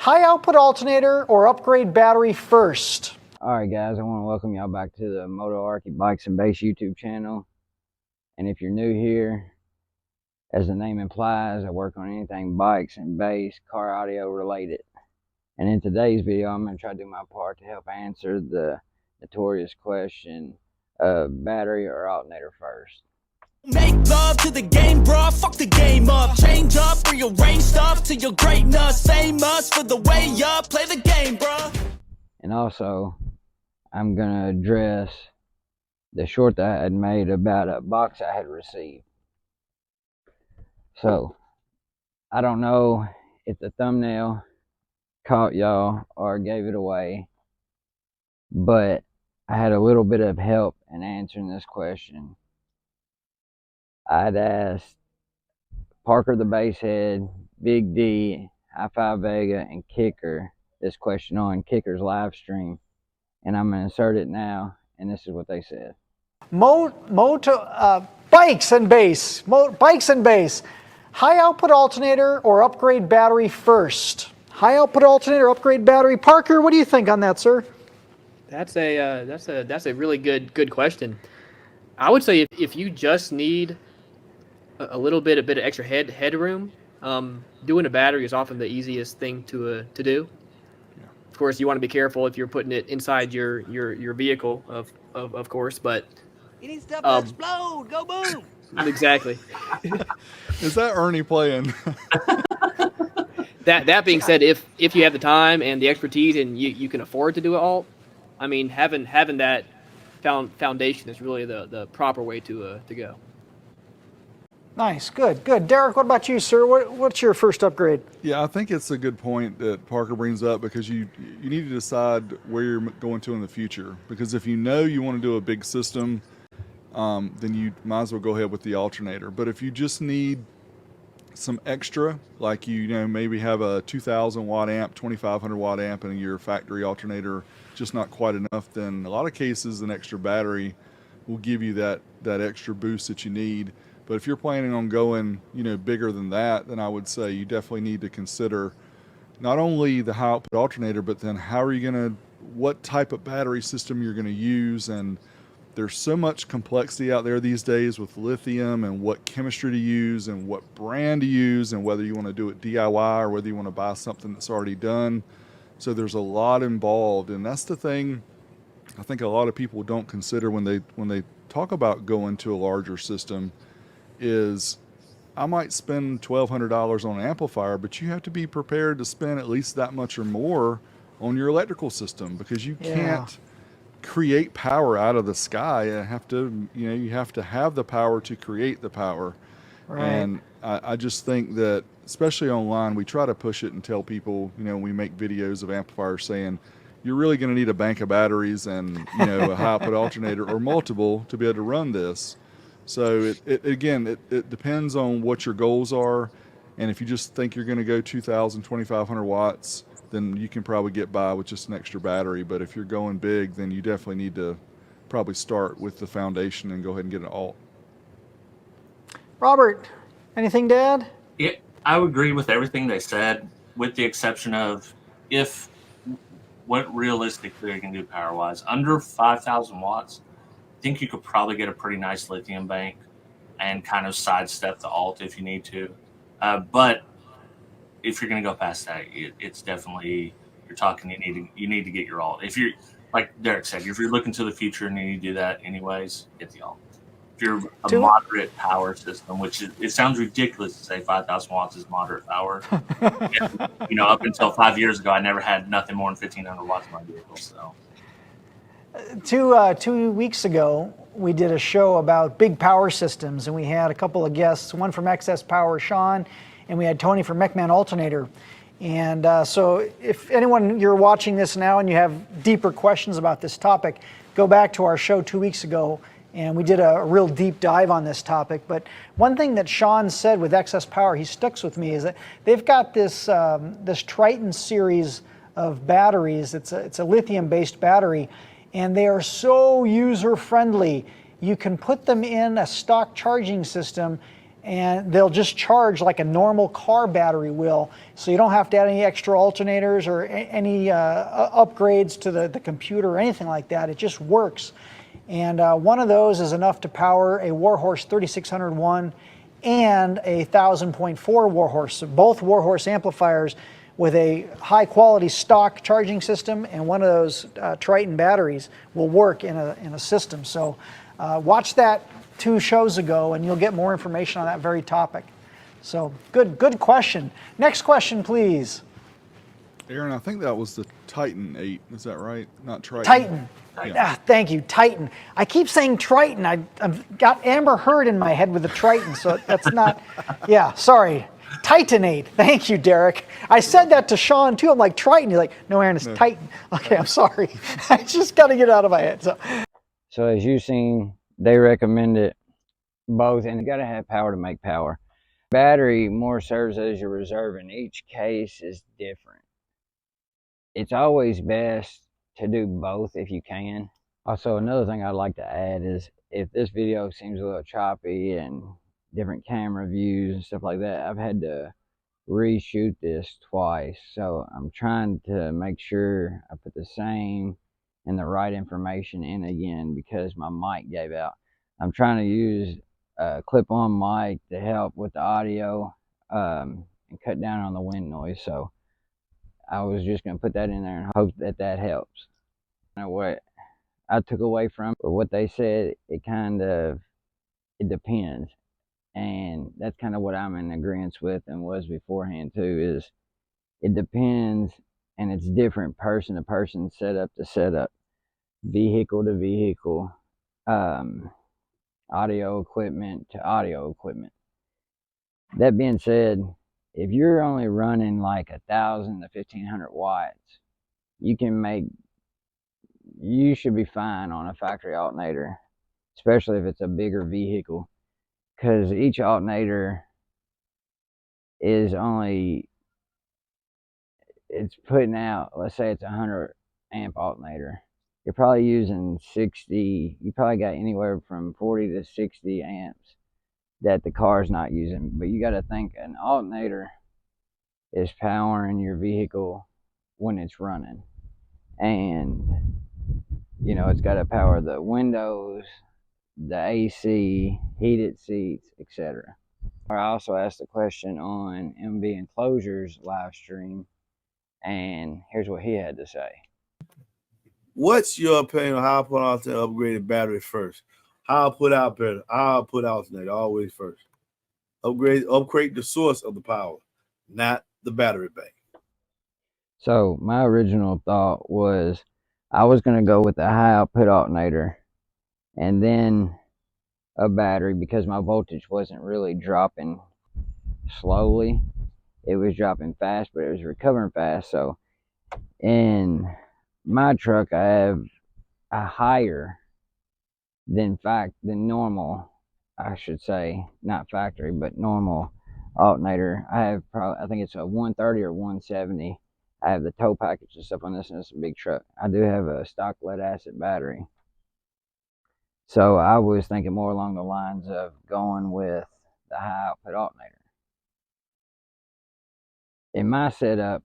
High output alternator or upgrade battery first? Alright guys, I want to welcome y'all back to the MotoArchy Bikes and Bass YouTube channel. And if you're new here, as the name implies, I work on anything bikes and bass, car audio related. And in today's video, I'm going to try to do my part to help answer the notorious question of battery or alternator first. Make love to the game, bro. Fuck the game up. Change up, rearrange stuff to your greatness. Famous for the way up. Play the game, bro. And also, I'm going to address the short that I had made about a box I had received. So, I don't know if the thumbnail caught y'all or gave it away, but I had a little bit of help in answering this question. I'd asked Parker the Basshead, Big D, High Five Vega, and Kicker this question on Kicker's live stream, and I'm going to insert it now, and this is what they said. Bikes and bass. High output alternator or upgrade battery first? High output alternator, upgrade battery. Parker, what do you think on that, sir? That's a really good question. I would say if you just need a little bit of extra headroom, doing a battery is often the easiest thing to do. Yeah. Of course, you want to be careful if you're putting it inside your vehicle, of course, but You need stuff to explode. Go boom. Exactly. Is that Ernie playing? That being said, if you have the time and the expertise and you can afford to do it all, I mean, having that foundation is really the proper way to go. Nice, good. Derek, what about you, sir? What's your first upgrade? Yeah, I think it's a good point that Parker brings up, because you need to decide where you're going to in the future. Because if you know you want to do a big system, then you might as well go ahead with the alternator. But if you just need some extra, like maybe have a 2,000 watt amp, 2,500 watt amp, and your factory alternator just not quite enough, then in a lot of cases an extra battery will give you that extra boost that you need. But if you're planning on going bigger than that, then I would say you definitely need to consider not only the high output alternator, but then what type of battery system you're going to use. And there's so much complexity out there these days with lithium and what chemistry to use and what brand to use, and whether you want to do it DIY or whether you want to buy something that's already done. So there's a lot involved, and that's the thing I think a lot of people don't consider when they talk about going to a larger system. Is I might spend $1,200 on an amplifier, but you have to be prepared to spend at least that much or more on your electrical system, because you can't create power out of the sky. You have to have the power to create the power. Right. And I just think that, especially online, we try to push it and tell people, we make videos of amplifiers saying, you're really going to need a bank of batteries and a high output alternator or multiple to be able to run this. So it depends on what your goals are. And if you just think you're going to go 2,000, 2,500 watts, then you can probably get by with just an extra battery. But if you're going big, then you definitely need to probably start with the foundation and go ahead and get an alt. Robert, anything to add? Yeah, I would agree with everything they said, with the exception of what realistically they can do power-wise. Under 5,000 watts, I think you could probably get a pretty nice lithium bank and kind of sidestep the alt if you need to. But if you're going to go past that, it's definitely, you're talking, you need to get your alt. If you're, like Derek said, if you're looking to the future and you need to do that anyways, get the alt. If you're a moderate power system, which it sounds ridiculous to say 5,000 watts is moderate power. And, up until 5 years ago, I never had nothing more than 1,500 watts in my vehicle. So. 2 weeks ago, we did a show about big power systems, and we had a couple of guests, one from Excess Power, Sean, and we had Tony from MechMan Alternator. And so if you're watching this now and you have deeper questions about this topic, go back to our show 2 weeks ago, and we did a real deep dive on this topic. But one thing that Sean said with Excess Power, he sticks with me, is that they've got this Triton series of batteries. It's a lithium-based battery, and they are so user-friendly. You can put them in a stock charging system and they'll just charge like a normal car battery will. So you don't have to add any extra alternators or any upgrades to the computer or anything like that. It just works. And one of those is enough to power a Warhorse 3601 and a 1000.4 Warhorse. So both Warhorse amplifiers with a high quality stock charging system and one of those Triton batteries will work in a system. So watch that 2 shows ago and you'll get more information on that very topic. So good question. Next question, please. Aaron, I think that was the Titan 8. Is that right? Not Triton. Titan. Yeah. Thank you, Titan. I keep saying Triton. I've got Amber Heard in my head with the Triton, so that's not, yeah, sorry. Titanate. Thank you, Derek. I said that to Sean too. I'm like, Triton. He's like, no, Aaron, it's Titan. Okay, I'm sorry. I just got to get it out of my head. So as you've seen, they recommend it both, and you got to have power to make power. Battery more serves as your reserve, and each case is different. It's always best to do both if you can. Also, another thing I'd like to add is if this video seems a little choppy and different camera views and stuff like that, I've had to reshoot this twice. So I'm trying to make sure I put the same and the right information in again because my mic gave out. I'm trying to use a clip-on mic to help with the audio and cut down on the wind noise. So I was just going to put that in there and hope that that helps. What I took away from what they said, it depends. And that's kind of what I'm in agreement with and was beforehand too, is it depends and it's different person to person, setup to setup, vehicle to vehicle, audio equipment to audio equipment. That being said, if you're only running like 1,000 to 1,500 watts, you should be fine on a factory alternator, especially if it's a bigger vehicle, because each alternator is it's putting out, let's say it's a 100 amp alternator, you're probably using 60, you probably got anywhere from 40 to 60 amps that the car's not using. But you got to think an alternator is powering your vehicle when it's running, and you know, it's got to power the windows, the AC, heated seats, etc. I also asked a question on MB Enclosure's live stream, and here's what he had to say. What's your opinion on how I put out the upgraded battery first? How I put out better? How I put alternator always first. Upgrade the source of the power, not the battery bank. So my original thought was I was going to go with the high output alternator and then a battery, because my voltage wasn't really dropping slowly. It was dropping fast, but it was recovering fast. So in my truck, I have a higher than normal, I should say, not factory, but normal alternator. I have I think it's a 130 or 170. I have the tow package and stuff on this, and it's a big truck. I do have a stock lead acid battery. So I was thinking more along the lines of going with the high output alternator. In my setup,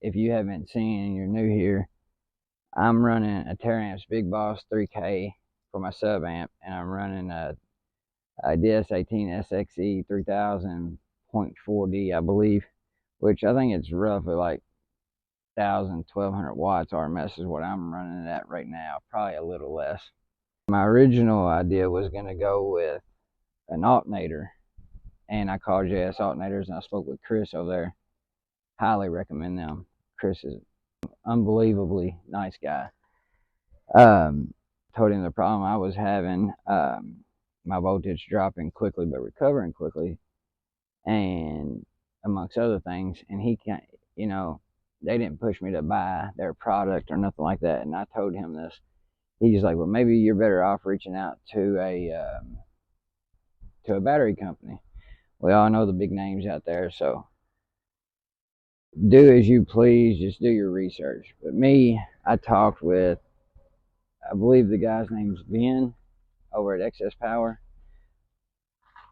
if you haven't seen and you're new here, I'm running a TerraAmps Big Boss 3K for my sub amp, and I'm running a DS18 SXE 3000.4D, I believe, which I think it's roughly like 1,200 watts RMS is what I'm running it at right now, probably a little less. My original idea was going to go with an alternator, and I called JS Alternators and I spoke with Chris over there. Highly recommend them. Chris is an unbelievably nice guy. Told him the problem I was having, my voltage dropping quickly but recovering quickly, and amongst other things. And he can't, you know, they didn't push me to buy their product or nothing like that. And I told him this. He's like, well, maybe you're better off reaching out to a battery company. We all know the big names out there, so do as you please, just do your research. But me, I talked with, I believe the guy's name's Ben over at Excess Power.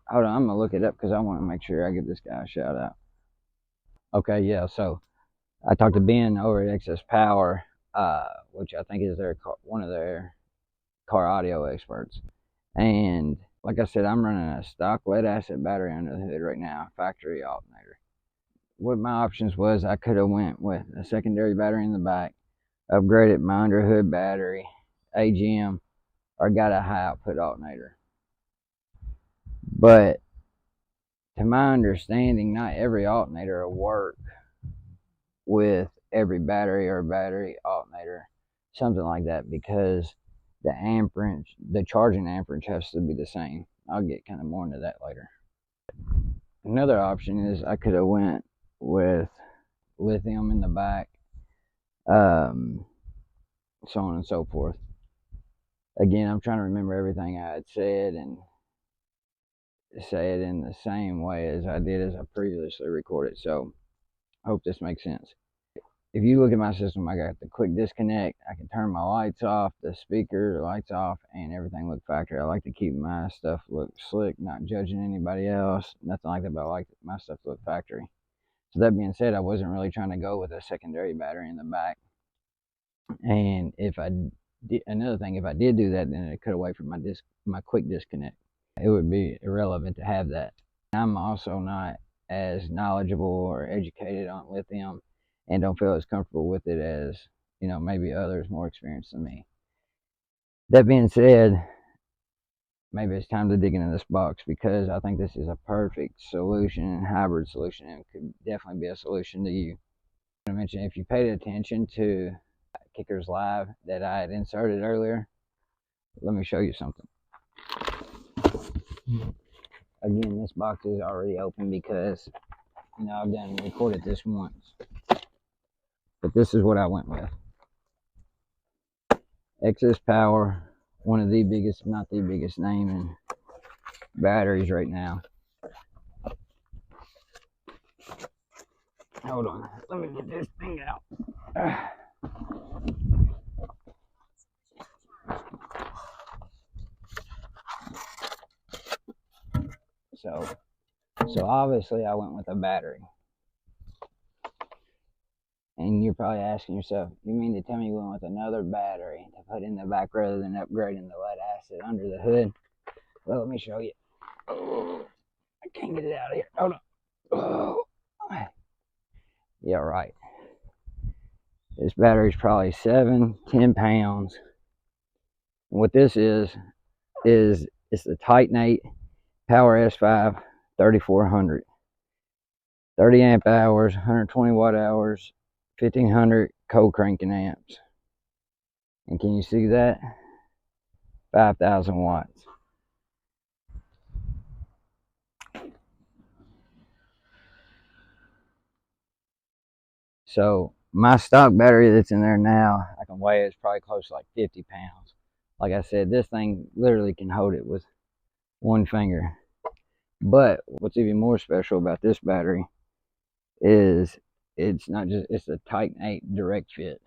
hold on, I'm gonna look it up because I want to make sure I give this guy a shout out. Okay, yeah. So I talked to Ben over at Excess Power, which I think is one of their car audio experts. And like I said, I'm running a stock lead acid battery under the hood right now, factory alternator. What my options was, I could have went with a secondary battery in the back, upgraded my under hood battery, AGM, or got a high output alternator. But to my understanding, not every alternator will work with every battery or battery alternator, something like that, because the amperage, the charging amperage has to be the same. I'll get kind of more into that later. Another option is I could have went with lithium in the back, so on and so forth. Again, I'm trying to remember everything I had said and say it in the same way as I did as I previously recorded. So I hope this makes sense. If you look at my system, I got the quick disconnect. I can turn my lights off, the speaker, the lights off, and everything look factory. I like to keep my stuff look slick, not judging anybody else, nothing like that, but I like my stuff to look factory. So that being said, I wasn't really trying to go with a secondary battery in the back. And if I did, another thing, if I did do that, then it cut away from my quick disconnect. It would be irrelevant to have that. I'm also not as knowledgeable or educated on lithium and don't feel as comfortable with it as, maybe others more experienced than me. That being said, maybe it's time to dig into this box, because I think this is a perfect solution, hybrid solution, and it could definitely be a solution to you. I mentioned, if you paid attention to Kickers Live that I had inserted earlier, let me show you something. Again, this box is already open because, I've done recorded this once. But this is what I went with. Excess Power, one of the biggest, if not the biggest name in batteries right now. Hold on, let me get this thing out. So obviously I went with a battery. And you're probably asking yourself, you mean to tell me you went with another battery to put in the back rather than upgrading the lead acid under the hood? Well, let me show you. Oh, I can't get it out of here. Hold on. Oh. Yeah, right. This battery's probably 7-10 pounds. And what this is it's the Titanate Power S5 3400. 30 amp hours, 120 watt hours, 1500 cold cranking amps. And can you see that? 5,000 watts. So my stock battery that's in there now, I can weigh it's probably close to like 50 pounds. Like I said, this thing literally can hold it with one finger. But what's even more special about this battery is it's a Titanate direct fit.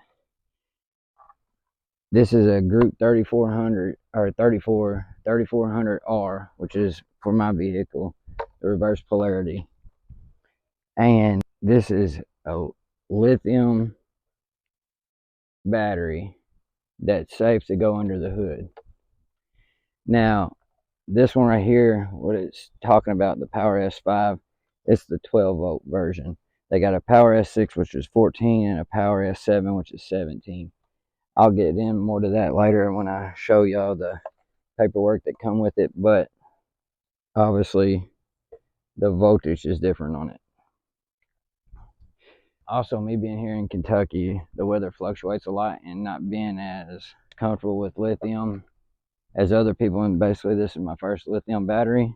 This is a Group 3400 or 3400R, which is for my vehicle, the reverse polarity. And this is a lithium battery that's safe to go under the hood. Now, this one right here, what it's talking about, the Power S5, it's the 12 volt version. They got a Power S6, which is 14, and a Power S7, which is 17. I'll get in more to that later when I show y'all the paperwork that come with it, but obviously the voltage is different on it. Also, me being here in Kentucky, the weather fluctuates a lot, and not being as comfortable with lithium as other people, and basically this is my first lithium battery.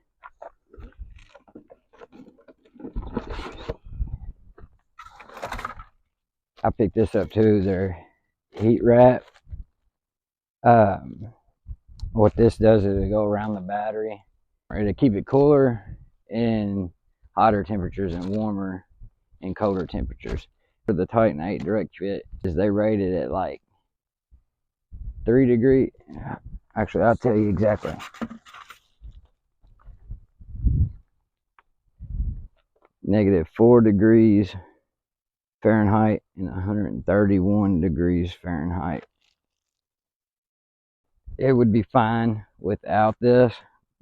I picked this up too, their heat wrap. What this does is it go around the battery to keep it cooler in hotter temperatures and warmer in colder temperatures. For the Titanate direct fit, is they rate it at like 3 degrees. Actually, I'll tell you exactly. -4 degrees Fahrenheit and 131 degrees Fahrenheit. It would be fine without this,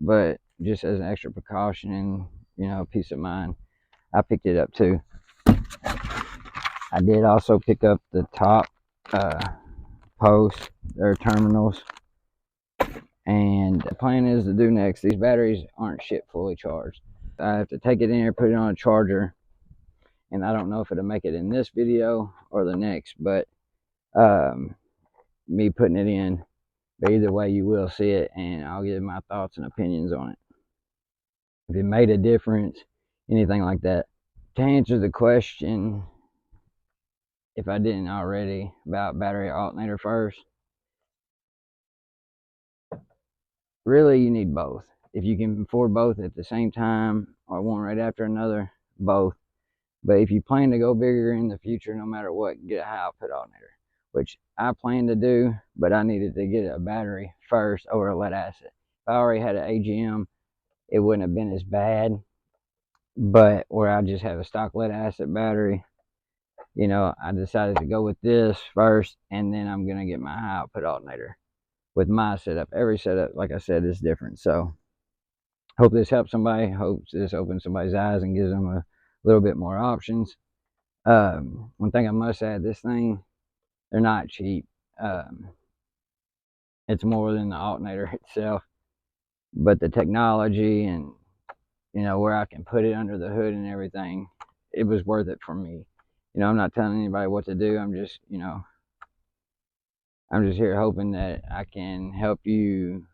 but just as an extra precaution and, you know, peace of mind, I picked it up too. I did also pick up the top posts, their terminals, and the plan is to do next. These batteries aren't shit fully charged. I have to take it in here, put it on a charger, and I don't know if it'll make it in this video or the next, but me putting it in, but either way you will see it, and I'll give my thoughts and opinions on it. If it made a difference, anything like that. To answer the question, if I didn't already, about battery alternator first, really you need both. If you can afford both at the same time or one right after another, both. But if you plan to go bigger in the future, no matter what, get a high output alternator, which I plan to do, but I needed to get a battery first over a lead acid. If I already had an AGM, it wouldn't have been as bad, but where I just have a stock lead acid battery, you know, I decided to go with this first, and then I'm going to get my high output alternator with my setup. Every setup, like I said, is different. So hope this helps somebody. Hope this opens somebody's eyes and gives them a little bit more options. One thing I must add, this thing, they're not cheap. It's more than the alternator itself, but the technology and, you know, where I can put it under the hood and everything, it was worth it for me. You know, I'm not telling anybody what to do. I'm just, you know, I'm just here hoping that I can help you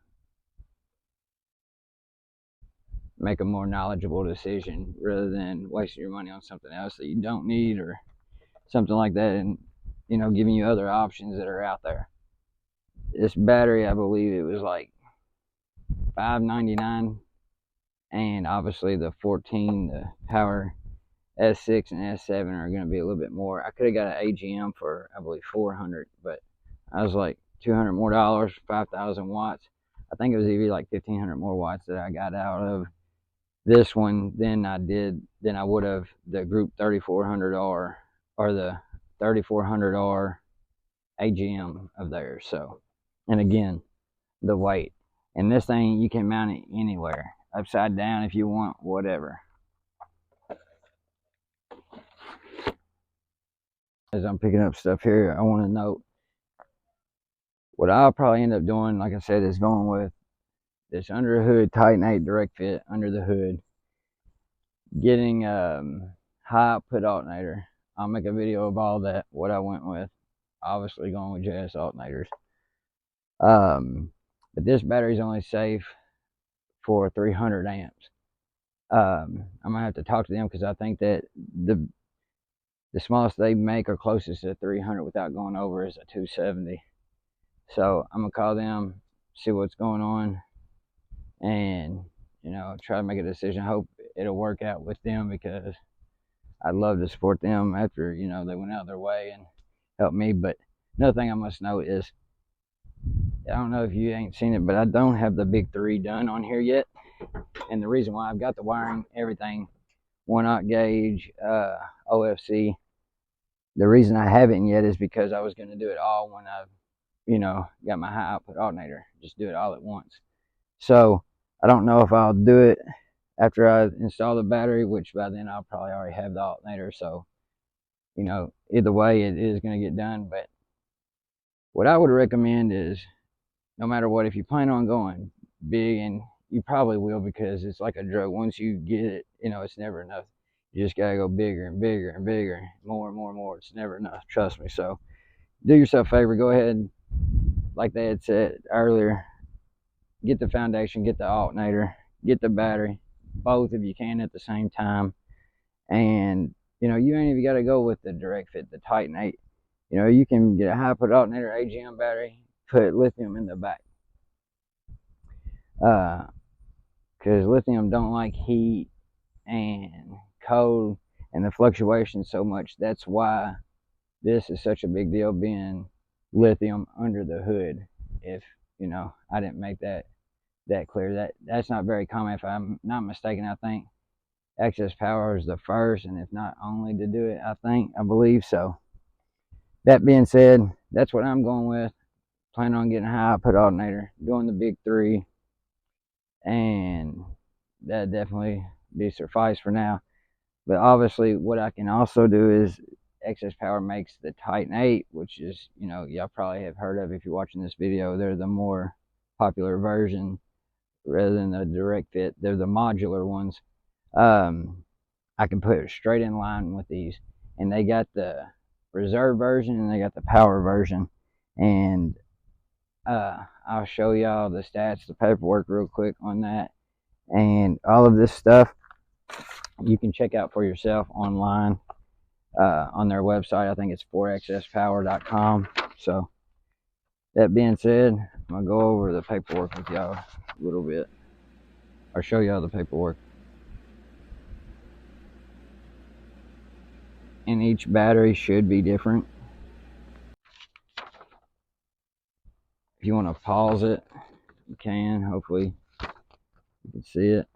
make a more knowledgeable decision rather than wasting your money on something else that you don't need or something like that, and, you know, giving you other options that are out there. This battery, I believe it was like $5.99, and obviously the 14, the power S6 and S7 are going to be a little bit more. I could have got an AGM for, I believe, $400, but I was like $200 more, 5,000 watts. I think it was even like 1,500 more watts that I got out of this one than I would have the Group 3400R or the 3400R AGM of theirs. So, and again, the weight. And this thing, you can mount it anywhere, upside down if you want, whatever. As I'm picking up stuff here, I want to note what I'll probably end up doing, like I said, is going with this under the hood Titan 8 direct fit under the hood, getting high output alternator. I'll make a video of all that, what I went with, obviously going with JS alternators. But this battery is only safe for 300 amps. I'm gonna have to talk to them because I think that the smallest they make or closest to 300 without going over is a 270. So I'm gonna call them, see what's going on, and, you know, try to make a decision. Hope it'll work out with them, because I'd love to support them after, you know, they went out of their way and helped me. But another thing I must note is, I don't know if you ain't seen it, but I don't have the big 3 done on here yet. And the reason why, I've got the wiring, everything, 1/0 gauge, OFC. The reason I haven't yet is because I was going to do it all when I, you know, got my high output alternator, just do it all at once. So I don't know if I'll do it after I install the battery, which by then I'll probably already have the alternator. So, you know, either way, it is going to get done. But what I would recommend is, no matter what, if you plan on going big, and you probably will, because it's like a drug. Once you get it, you know, it's never enough. You just got to go bigger and bigger and bigger, more and more and more. It's never enough, trust me. So do yourself a favor, go ahead, like they had said earlier, get the foundation, get the alternator, get the battery, both if you can at the same time. And, you know, you ain't even got to go with the direct fit, the Titan 8. You know, you can get a high output alternator AGM battery, put lithium in the back. Because lithium don't like heat and cold and the fluctuations so much. That's why this is such a big deal, being lithium under the hood. If, you know, I didn't make that clear, that's not very common. If I'm not mistaken, I think Excess Power is the first, and if not only to do it, I believe so. That being said, that's what I'm going with. Planning on getting a high output alternator, doing the big 3, and that definitely be suffice for now. But obviously, what I can also do is Excess Power makes the Titan 8, which is, you know, y'all probably have heard of if you're watching this video. They're the more popular version rather than the direct fit. They're the modular ones. I can put it straight in line with these, and they got the reserve version and they got the power version. And I'll show y'all the stats, the paperwork real quick on that, and all of this stuff you can check out for yourself online on their website. I think it's 4xspower.com. So that being said, I'm gonna go over the paperwork with y'all a little bit, or show y'all the paperwork. And each battery should be different. If you want to pause it, you can. Hopefully you can see it.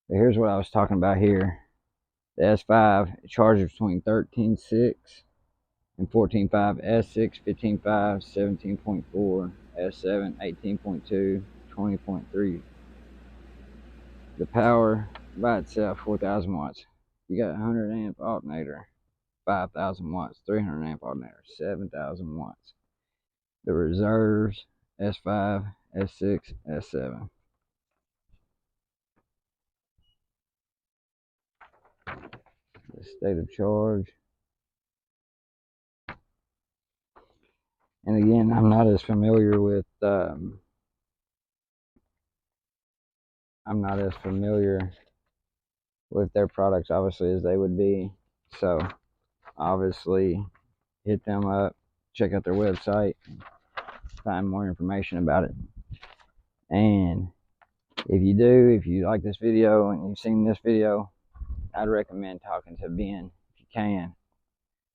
But here's what I was talking about here. The S5 charges between 13.6 and 14.5, S6 15.5, 17.4, S7 18.2, 20.3. The power by itself 4,000 watts. You got 100 amp alternator, 5,000 watts, 300 amp alternator, 7,000 watts. The reserves S5, S6, S7. The state of charge. And again, I'm not as familiar with their products obviously as they would be. So obviously hit them up, check out their website, find more information about it. And if you like this video and you've seen this video, I'd recommend talking to Ben if you can.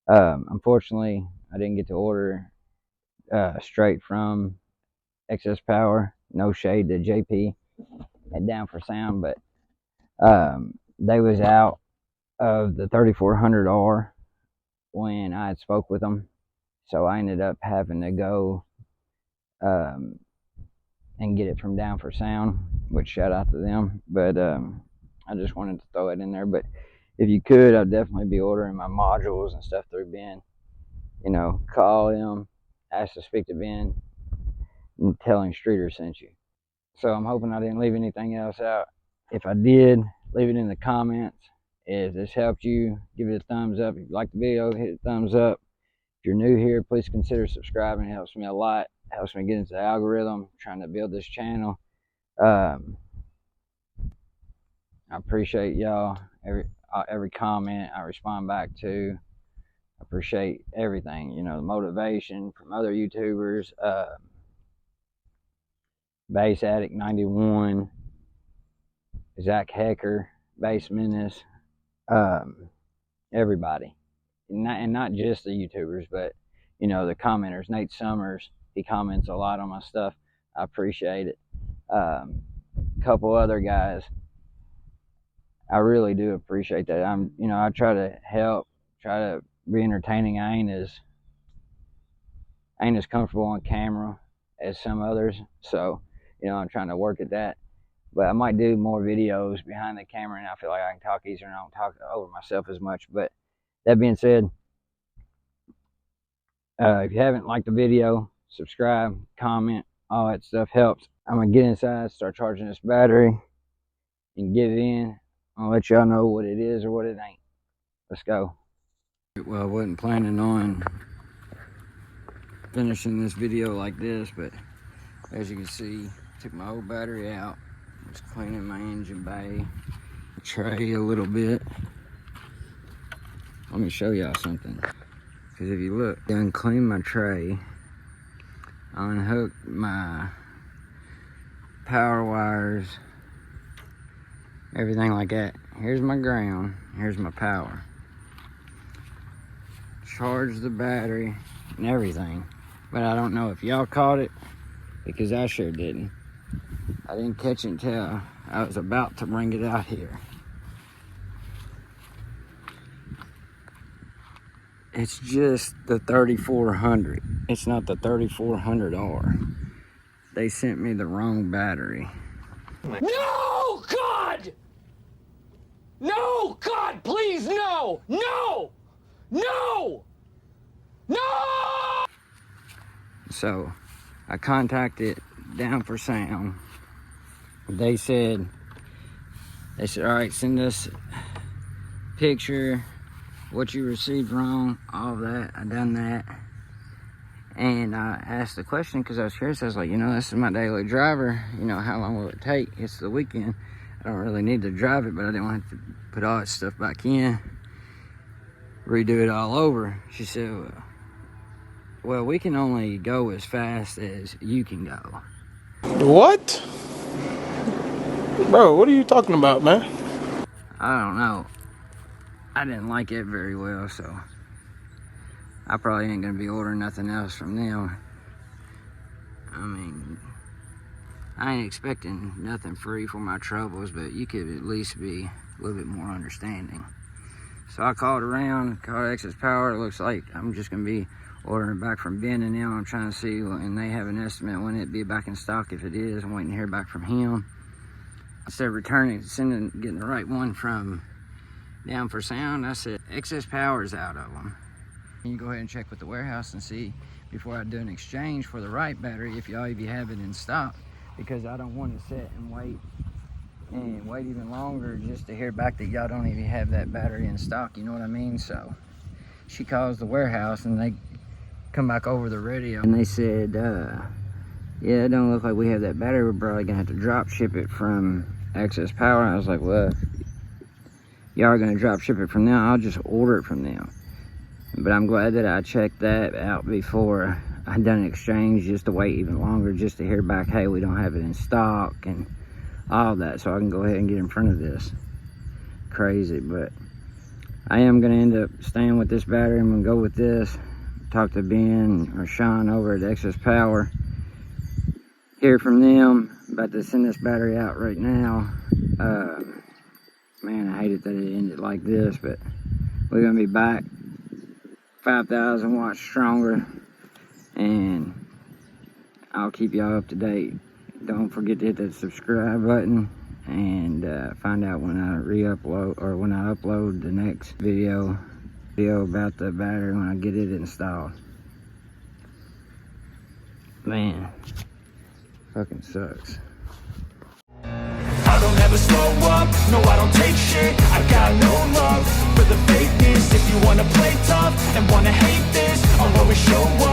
Unfortunately, I didn't get to order straight from Excess Power. No shade to JP at Down for Sound, but they was out of the 3400R when I had spoke with them, so I ended up having to go and get it from Down for Sound, which shout out to them. But I just wanted to throw it in there. But if you could, I'd definitely be ordering my modules and stuff through Ben. You know, call him, ask to speak to Ben, and tell him Streeter sent you. So I'm hoping I didn't leave anything else out. If I did, leave it in the comments. If this helped you, give it a thumbs up. If you like the video, hit a thumbs up. If you're new here, please consider subscribing. It helps me a lot. It helps me get into the algorithm. I'm trying to build this channel. I appreciate y'all. Every comment I respond back to. I appreciate everything. You know, the motivation from other YouTubers. Bass Addict 91, Zach Hecker, Bass Menace, everybody, and not just the YouTubers, but you know, the commenters. Nate Summers, he comments a lot on my stuff. I appreciate it. A couple other guys, I really do appreciate that. I try to help, try to be entertaining. I ain't as comfortable on camera as some others, so you know, I'm trying to work at that. But I might do more videos behind the camera, and I feel like I can talk easier and I don't talk over myself as much. But that being said, if you haven't liked the video, subscribe, comment, all that stuff helps. I'm gonna get inside, start charging this battery, and get it in. I'll let y'all know what it is or what it ain't. Let's go. Well, I wasn't planning on finishing this video like this, but as you can see, took my old battery out. Just cleaning my engine bay tray a little bit. Let me show y'all something. Because if you look, I uncleaned my tray. I unhooked my power wires, everything like that. Here's my ground, here's my power. Charged the battery and everything. But I don't know if y'all caught it, because I sure didn't. I didn't catch it until I was about to bring it out here. It's just the 3400. It's not the 3400R. They sent me the wrong battery. No, God! No, God, please, no! No! No! No! So I contacted Down for Sound. They said, all right, send us a picture, what you received wrong, all of that. I done that. And I asked the question because I was curious. I was like, this is my daily driver. How long will it take? It's the weekend. I don't really need to drive it, but I didn't want to put all that stuff back in, redo it all over. She said, well, we can only go as fast as you can go. What? Bro, what are you talking about, man? I don't know. I didn't like it very well, so I probably ain't gonna be ordering nothing else from them. I mean, I ain't expecting nothing free for my troubles, but you could at least be a little bit more understanding. So I called around, called Access Power. It looks like I'm just gonna be ordering it back from Ben and them. I'm trying to see, and they have an estimate when it'd be back in stock. If it is, I'm waiting to hear back from him. Instead of returning, getting the right one from Down for Sound, I said, Excess Power is out of them. You go ahead and check with the warehouse and see before I do an exchange for the right battery if y'all even have it in stock, because I don't want to sit and wait even longer just to hear back that y'all don't even have that battery in stock, you know what I mean? So she calls the warehouse and they come back over the radio and they said, yeah, it don't look like we have that battery. We're probably gonna have to drop ship it from Access Power. I was like, well, if y'all are gonna drop ship it from them, I'll just order it from them. But I'm glad that I checked that out before I done an exchange, just to wait even longer, just to hear back, hey, we don't have it in stock and all that, so I can go ahead and get in front of this. Crazy, but I am gonna end up staying with this battery. I'm gonna go with this. Talk to Ben or Sean over at Excess Power. Hear from them. About to send this battery out right now. Man, I hate it that it ended like this, but we're gonna be back 5,000 watts stronger, and I'll keep y'all up to date. Don't forget to hit that subscribe button and find out when I re-upload, or when I upload the next video about the battery when I get it installed. Man, fucking sucks. I don't ever slow up, no I don't take shit. I got no love for the fakeness. If you wanna play tough and wanna hate this, I'll always show up.